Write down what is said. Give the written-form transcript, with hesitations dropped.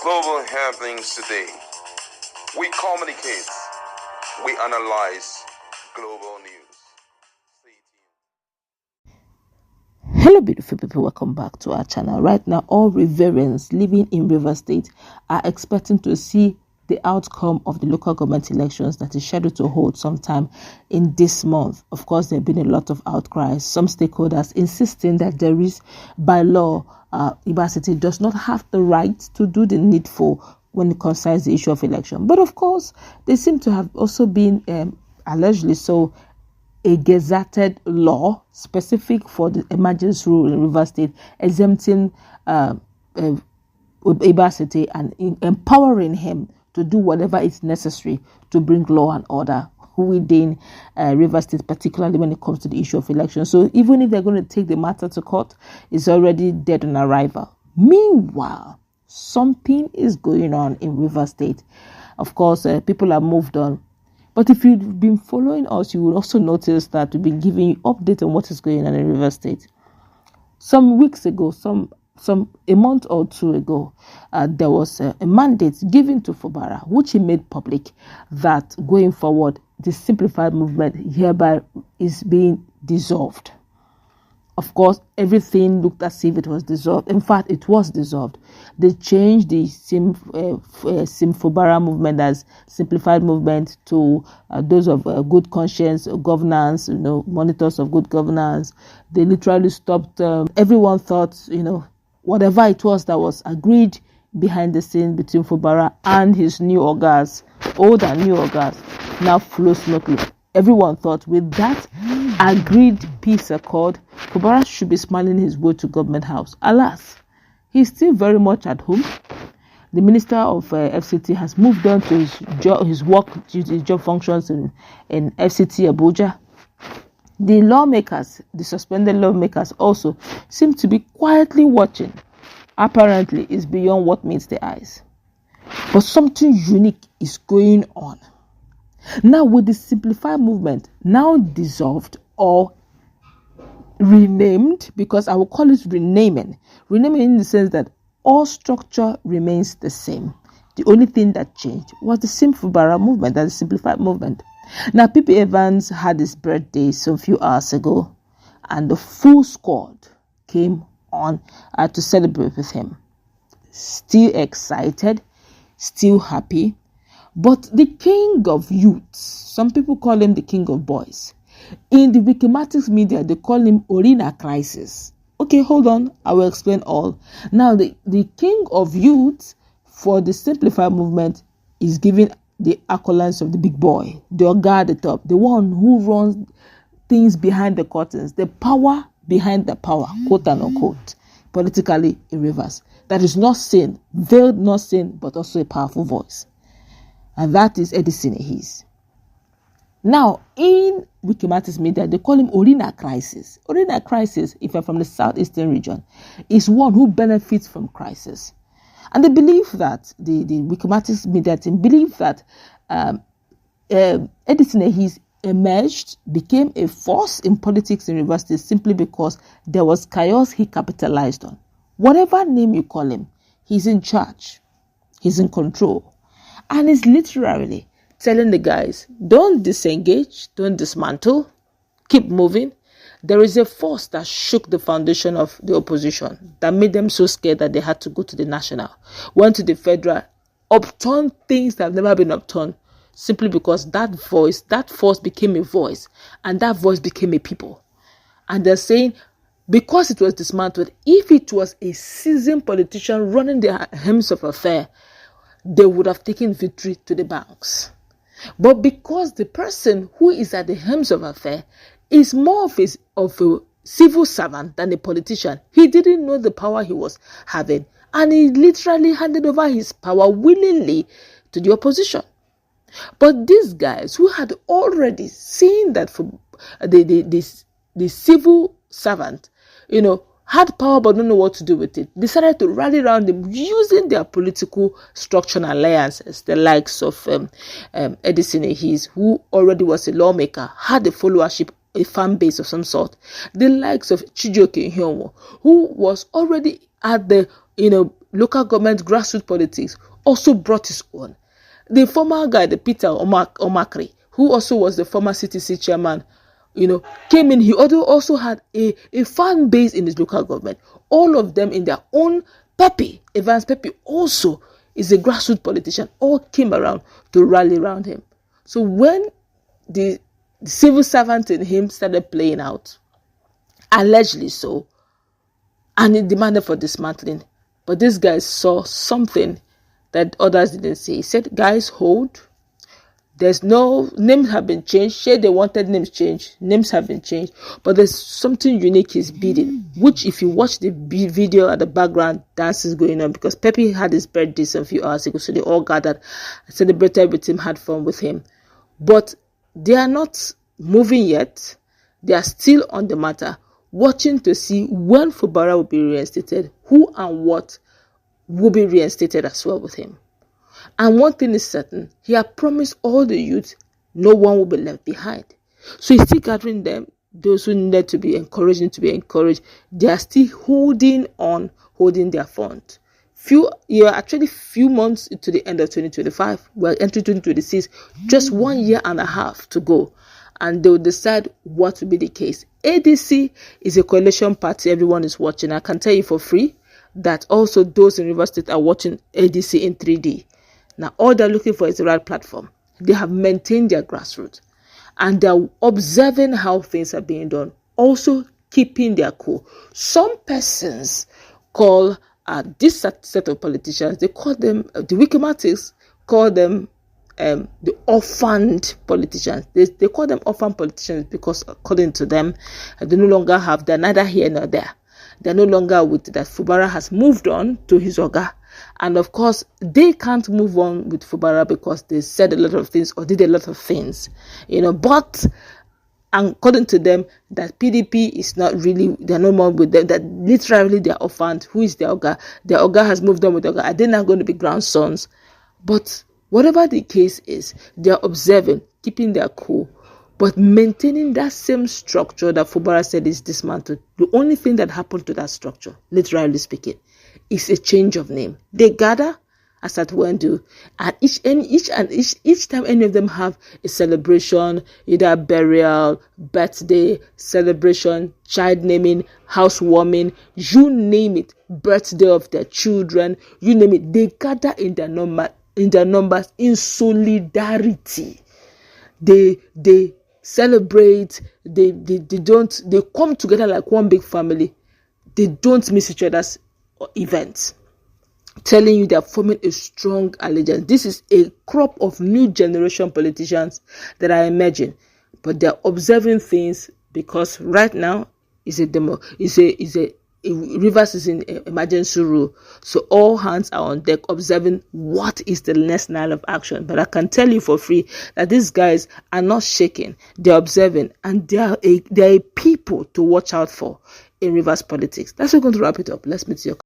global happenings today. We communicate, we analyze global news. Stay tuned. Hello beautiful people, welcome back to our channel. Right now, all Riverians living in Rivers State are expecting to see the outcome of the local government elections that is scheduled to hold sometime in this month. Of course, there have been a lot of outcries, some stakeholders insisting that there is, by law, Rivers State does not have the right to do the needful when it concerns the issue of election. But of course, they seem to have also been, allegedly so, a gazetted law specific for the emergency rule in Rivers State, exempting Rivers State and empowering him to do whatever is necessary to bring law and order within Rivers State, particularly when it comes to the issue of election. So even if they're going to take the matter to court, it's already dead on arrival. Meanwhile, something is going on in Rivers State. Of course, people have moved on. But if you've been following us, you will also notice that we've been giving you updates on what is going on in Rivers State. Some weeks ago, a month or two ago, there was a mandate given to Fubara, which he made public, that going forward, the simplified movement hereby is being dissolved. Of course, everything looked as if it was dissolved. In fact, it was dissolved. They changed the Fubara movement as simplified movement to those of good conscience, governance, monitors of good governance. They literally stopped. Everyone thought, whatever it was that was agreed behind the scenes between Fubara and his new organs, old and new organs, now flows smoothly. Everyone thought with that agreed peace accord, Fubara should be smiling his way to government house. Alas, he's still very much at home. The Minister of FCT has moved on to his job functions in FCT Abuja. The suspended lawmakers also seem to be quietly watching. Apparently, it's beyond what meets the eyes. But something unique is going on. Now, with the simplified movement now dissolved or renamed, because I will call it renaming in the sense that all structure remains the same. The only thing that changed was the Fubara movement, that is simplified movement. Now, P.P. Evans had his birthday some few hours ago, and the full squad came on to celebrate with him. Still excited, still happy. But the king of youth, some people call him the king of boys. In the Wikimatics media, they call him Orina Crisis. Okay, hold on, I will explain all. Now, the king of youth for the simplified movement is giving the accolades of the big boy, the guy at the top, the one who runs things behind the curtains, the power behind the power, quote and unquote, politically in Rivers. That is not seen, veiled not seen, but also a powerful voice. And that is Edison Ehis. Now, in Wikimatics media, they call him Orina Crisis. Orina Crisis, if you're from the southeastern region, is one who benefits from crisis. And they believe that, the Wikimatics media team believe that Edison Ehis emerged, became a force in politics in Rivers State simply because there was chaos he capitalized on. Whatever name you call him, he's in charge. He's in control. And he's literally telling the guys, don't disengage, don't dismantle, keep moving. There is a force that shook the foundation of the opposition, that made them so scared that they had to go to the national, went to the federal, upturned things that have never been upturned, simply because that force became a voice, and that voice became a people. And they're saying, because it was dismantled, if it was a seasoned politician running the helms of affair, they would have taken victory to the banks. But because the person who is at the helms of affair is more of a civil servant than a politician, he didn't know the power he was having, and he literally handed over his power willingly to the opposition. But these guys who had already seen that for the civil servant, had power but don't know what to do with it, decided to rally around him using their political structure and alliances, the likes of Edison Ehis, who already was a lawmaker, had a followership, a fan base of some sort, the likes of Chijioke Hyunwoo, who was already at the local government grassroots politics also brought his own. The former guy, the Peter Omakri, who also was the former CTC chairman, came in. He also had a fan base in his local government. All of them in their own. Evans Pepe also is a grassroots politician. All came around to rally around him. So when the civil servant in him started playing out, allegedly so, and he demanded for dismantling, but these guys saw something that others didn't see. He said, guys, hold. There's no names have been changed. Sure, they wanted names changed. Names have been changed, but there's something unique he's bidding. Which, if you watch the video at the background, dance is going on because Pepe had his birthday a few hours ago, so they all gathered, celebrated with him, had fun with him. But they are not moving yet. They are still on the matter, watching to see when Fubara will be reinstated, who and what will be reinstated as well with him. And one thing is certain, he had promised all the youth no one will be left behind. So he's still gathering them, those who needed to be encouraged to be encouraged. They are still holding their front. Few months to the end of 2025. We're entering 2026, just 1 year and a half to go. And they will decide what will be the case. ADC is a coalition party everyone is watching. I can tell you for free that also those in Rivers State are watching ADC in 3D. Now, all they're looking for is the right platform. They have maintained their grassroots. And they're observing how things are being done. Also, keeping their cool. Some persons call this set of politicians, they call them, the wikimatics call them the orphaned politicians. They call them orphan politicians because, according to them, they no longer have, they're neither here nor there. They're no longer with that. Fubara has moved on to his Oga. And of course, they can't move on with Fubara because they said a lot of things or did a lot of things, but according to them, that PDP is not really, they're no more with them, that literally they're orphaned. Who is their Oga? Their Oga has moved on with Oga. Are they not going to be grandsons? But whatever the case is, they're observing, keeping their cool, but maintaining that same structure that Fubara said is dismantled. The only thing that happened to that structure, literally speaking, is a change of name. They gather as at when do, and each time any of them have a celebration, either burial, birthday, celebration, child naming, housewarming, you name it, birthday of their children, you name it, they gather in their numbers in solidarity. They celebrate, they come together like one big family. They don't miss each other's events, telling you they're forming a strong allegiance. This is a crop of new generation politicians that are emerging, but they're observing things because right now Rivers is in emergency rule, so all hands are on deck observing what is the next line of action. But I can tell you for free that these guys are not shaking, they're observing, and they're a people to watch out for in Rivers politics. That's what we're going to wrap it up. Let's meet your